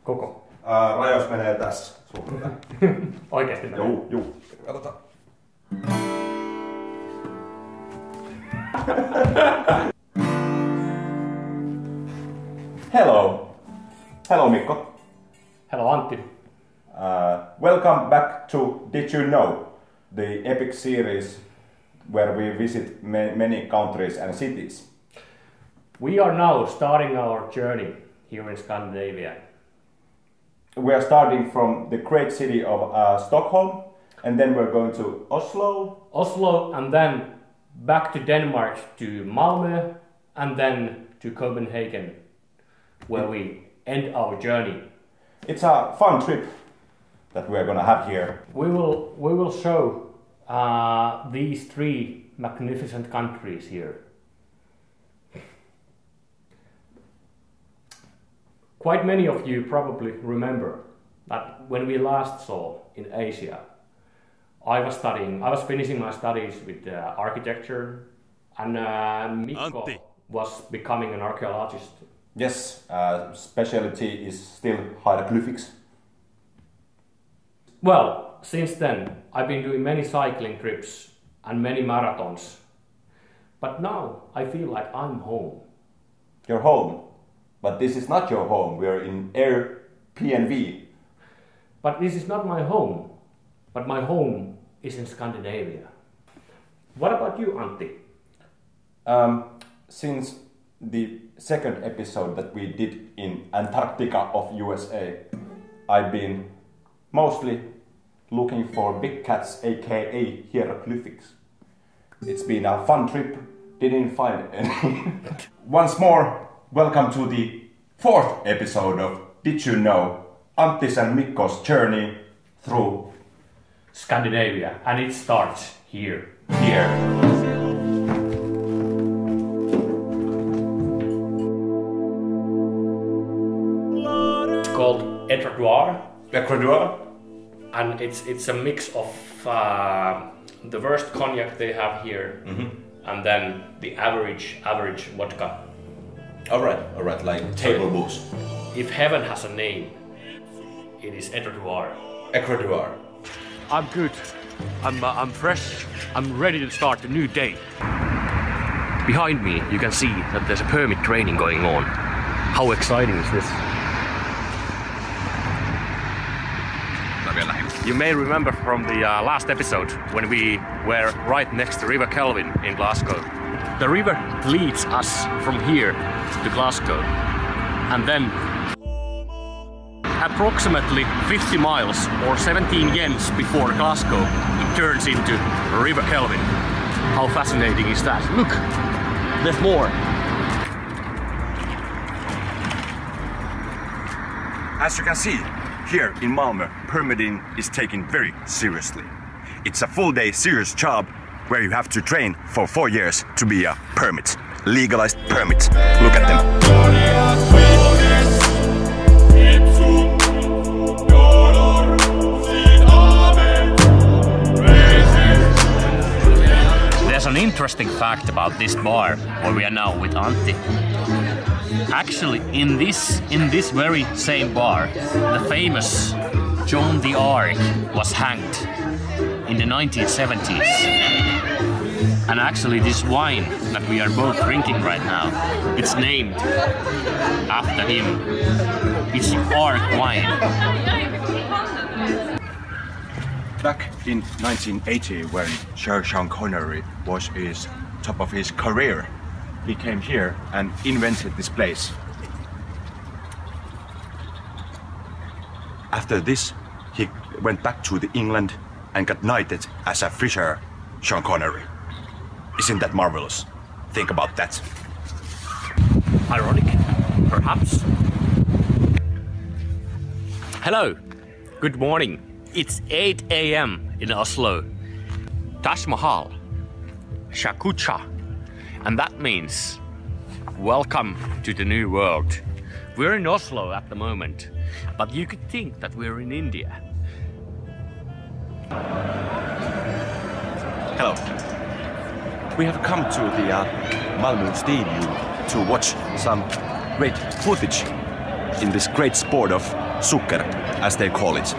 Koko. Rajaus menee tässä. Oikeesti menee? Juu. Katsotaan. Hello Mikko. Hello Antti. Welcome back to Did You Know? The epic series where we visit many countries and cities. We are now starting our journey here in Scandinavia. We are starting from the great city of Stockholm, and then we're going to Oslo, and then back to Denmark to Malmö, and then to Copenhagen, where we end our journey. It's a fun trip that we're gonna have here. We will show these three magnificent countries here. Quite many of you probably remember that when we last saw in Asia, I was finishing my studies with architecture, and Mikko Antti was becoming an archaeologist. Yes, specialty is still hieroglyphics. Well, since then I've been doing many cycling trips and many marathons, but now I feel like I'm home. You're home, but this is not your home. We're in Airbnb. But this is not my home, but my home is in Scandinavia. What about you, Antti? Since the second episode that we did in Antarctica of USA, I've been mostly looking for big cats, aka hieroglyphics. It's been a fun trip, didn't find any. Once more, welcome to the fourth episode of Did You Know? Antti's and Mikko's journey through Scandinavia, and it starts here. It's called Ecuador. and it's a mix of the worst cognac they have here, and then the average vodka. All right, like table booze. If heaven has a name, it is Ecuador. I'm good. I'm fresh. I'm ready to start a new day. Behind me, you can see that there's a permit training going on. How exciting is this? You may remember from the last episode when we were right next to River Kelvin in Glasgow. The river leads us from here to Glasgow, and then approximately 50 miles or 17 yens before Glasgow, it turns into River Kelvin. How fascinating is that? Look, there's more. As you can see, here in Malmö, permitting is taken very seriously. It's a full-day serious job where you have to train for 4 years to be a permit. Legalized permit. Look at them. There's an interesting fact about this bar where we are now with Antti. Actually, in this very same bar, the famous Joan the Arc was hanged in the 1970s. And actually this wine that we are both drinking right now, it's named after him. It's Arc wine. Back in 1980, when Sean Connery was at top of his career, he came here and invented this place. After this, he went back to England and got knighted as a fisher, Sean Connery. Isn't that marvelous? Think about that. Ironic, perhaps. Hello, good morning. It's 8 a.m. in Oslo. Taj Mahal, Shakucha, and that means welcome to the new world. We're in Oslo at the moment, but you could think that we're in India. Hello. We have come to the Malmö Stadium to watch some great footage in this great sport of sukker, as they call it.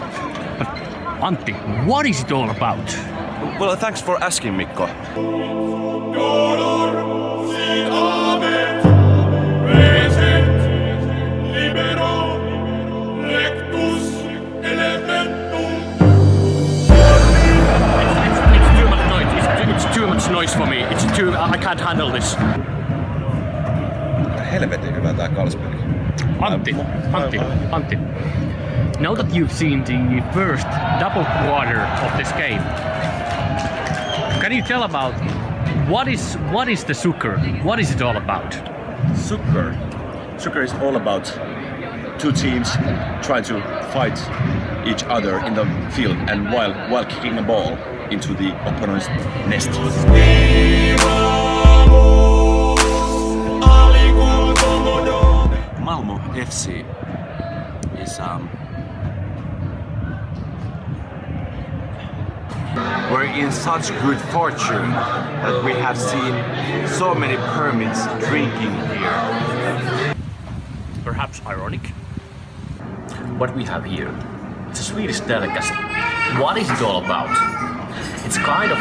Antti, what is it all about? Well, thanks for asking, Mikko. It's too much noise for me. I can't handle this. Helvetin hyvä tää Carlsberg. Antti. Now that you've seen the first double quarter of this game, can you tell about what is the sukker? What is it all about? Sukker is all about two teams trying to fight each other in the field and while kicking a ball into the opponent's nest. Malmö FC is we're in such good fortune that we have seen so many permits drinking here. Perhaps ironic. What we have here, it's a Swedish delicacy. What is it all about? It's kind of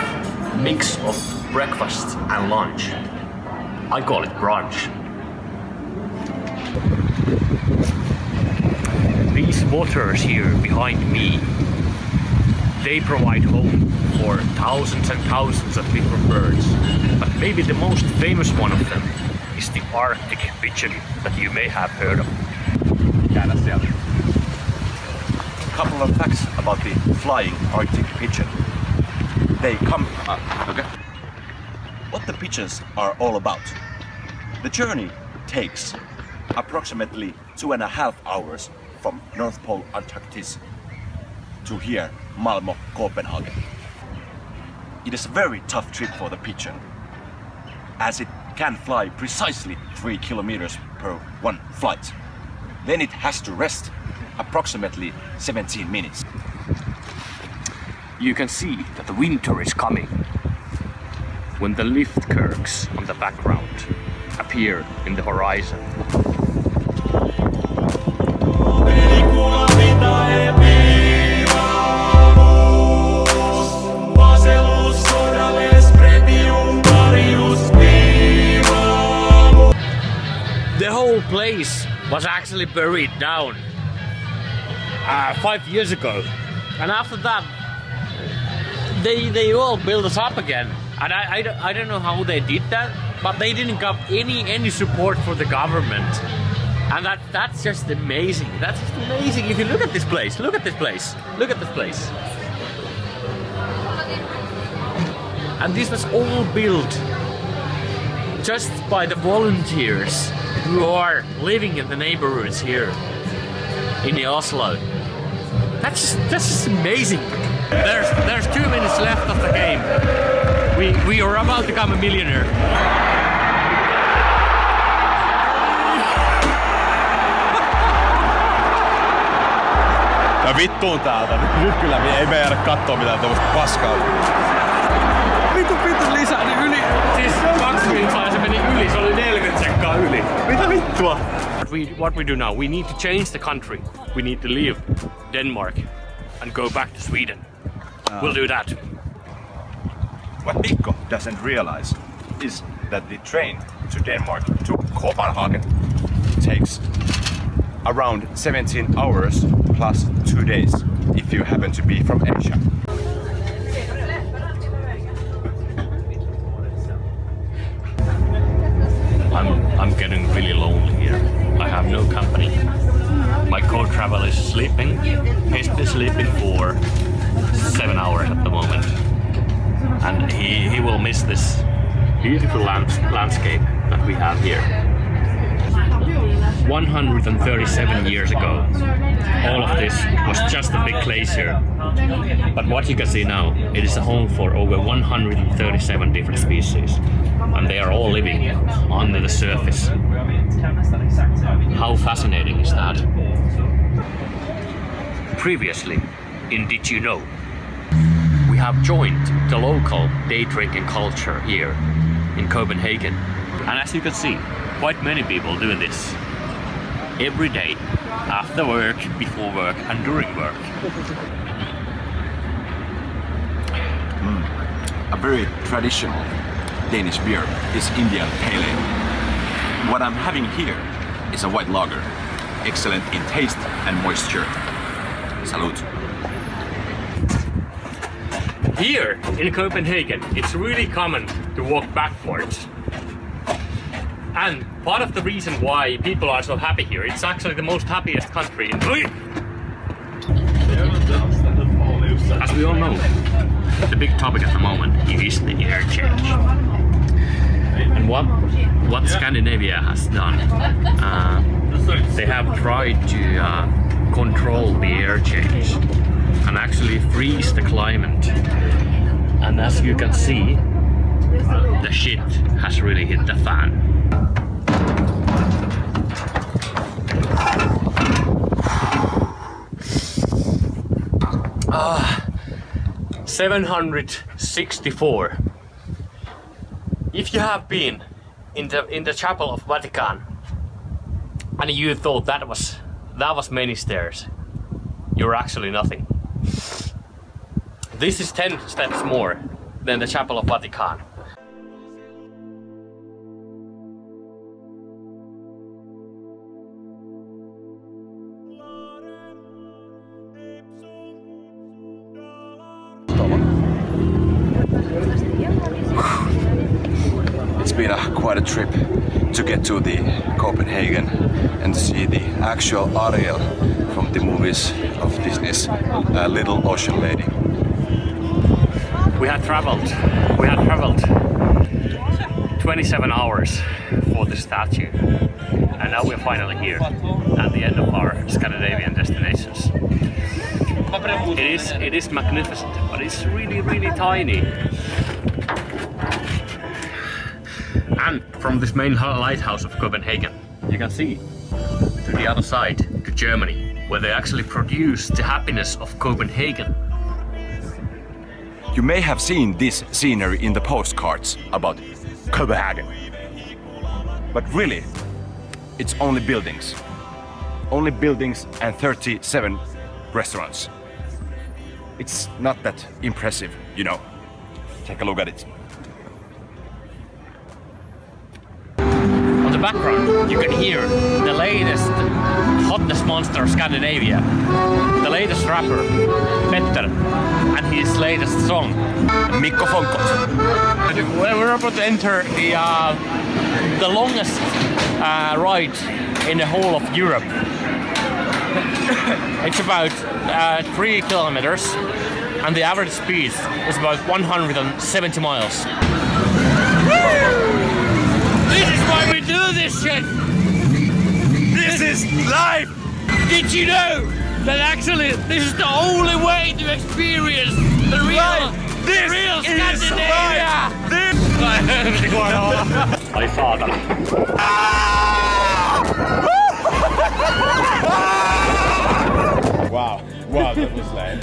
mix of breakfast and lunch. I call it brunch. These waters here behind me, they provide home for thousands and thousands of different birds. But maybe the most famous one of them is the Arctic pigeon that you may have heard of. A couple of facts about the flying Arctic pigeon. They come... okay. What the pigeons are all about. The journey takes approximately 2.5 hours from North Pole Antarctic to here, Malmö Copperhagen. It is a very tough trip for the pigeon, as it can fly precisely 3 kilometers per one flight. Then it has to rest approximately 17 minutes. You can see that the winter is coming when the Liftkirks on the background appear in the horizon. The whole place was actually buried down 5 years ago, and after that they all built us up again. And I don't know how they did that, but they didn't have any support for the government, and that's just amazing. That's just amazing. If you look at this place, look at this place, look at this place. And this was all built just by the volunteers who are living in the neighborhoods here in Oslo. That's just amazing. There's 2 minutes left of the game. We are about to become a millionaire. Ja vittuun täältä. Nyt kyllä ei me jäädä kattoo mitään tämmöstä paskaa. Vitu lisää niin yli. Siis 2 minsaa se meni yli, se oli 40 sekkaa yli. Mitä vittua? What we do now, we need to change the country. We need to leave Denmark and go back to Sweden. We'll do that. What Mikko doesn't realize is that the train to Denmark, to Copenhagen, takes around 17 hours plus 2 days if you happen to be from Asia. I'm getting really lonely here. I have no company. My co-travel is sleeping. He's been sleeping for 7 hours at the moment, and he will miss this beautiful landscape that we have here. 137 years ago, all of this was just a big glacier. But what you can see now, it is a home for over 137 different species, and they are all living under the surface. How fascinating is that? Previously, in Did You Know? We have joined the local day drinking culture here in Copenhagen. And as you can see, quite many people do this every day after work, before work and during work. A very traditional Danish beer is Indian Pale Ale. What I'm having here is a white lager, excellent in taste and moisture. Salute. Here in Copenhagen, it's really common to walk backwards. And part of the reason why people are so happy here, it's actually the most happiest country in the world. As we all know, the big topic at the moment is the air change. And what Scandinavia has done, they have tried to control the air change and actually freeze the climate. And as you can see, the shit has really hit the fan. 764. If you have been in the chapel of Vatican and you thought that was many stairs, you're actually nothing. This is 10 steps more than the chapel of Vatican. It's been quite a trip to get to the Copenhagen and to see the actual Ariel from the movies of Disney's Little Ocean Lady. We had traveled 27 hours for the statue, and now we're finally here at the end of our Scandinavian destinations. It is magnificent, but it's really tiny. And from this main lighthouse of Copenhagen, you can see to the other side, to Germany, where they actually produce the happiness of Copenhagen. You may have seen this scenery in the postcards about Copenhagen. But really, it's only buildings. Only buildings and 37 restaurants. It's not that impressive, you know. Take a look at it. On the background, you can hear the latest hottest monster of Scandinavia. The latest rapper, Petter, and his latest song, Mikko. We're about to enter the longest ride in the whole of Europe. It's about 3 kilometers, and the average speed is about 170 miles. This is why we do this shit! This is life! Did you know that actually this is the only way to experience the real Scandinavia? Ai saatana. Wow, that was lame.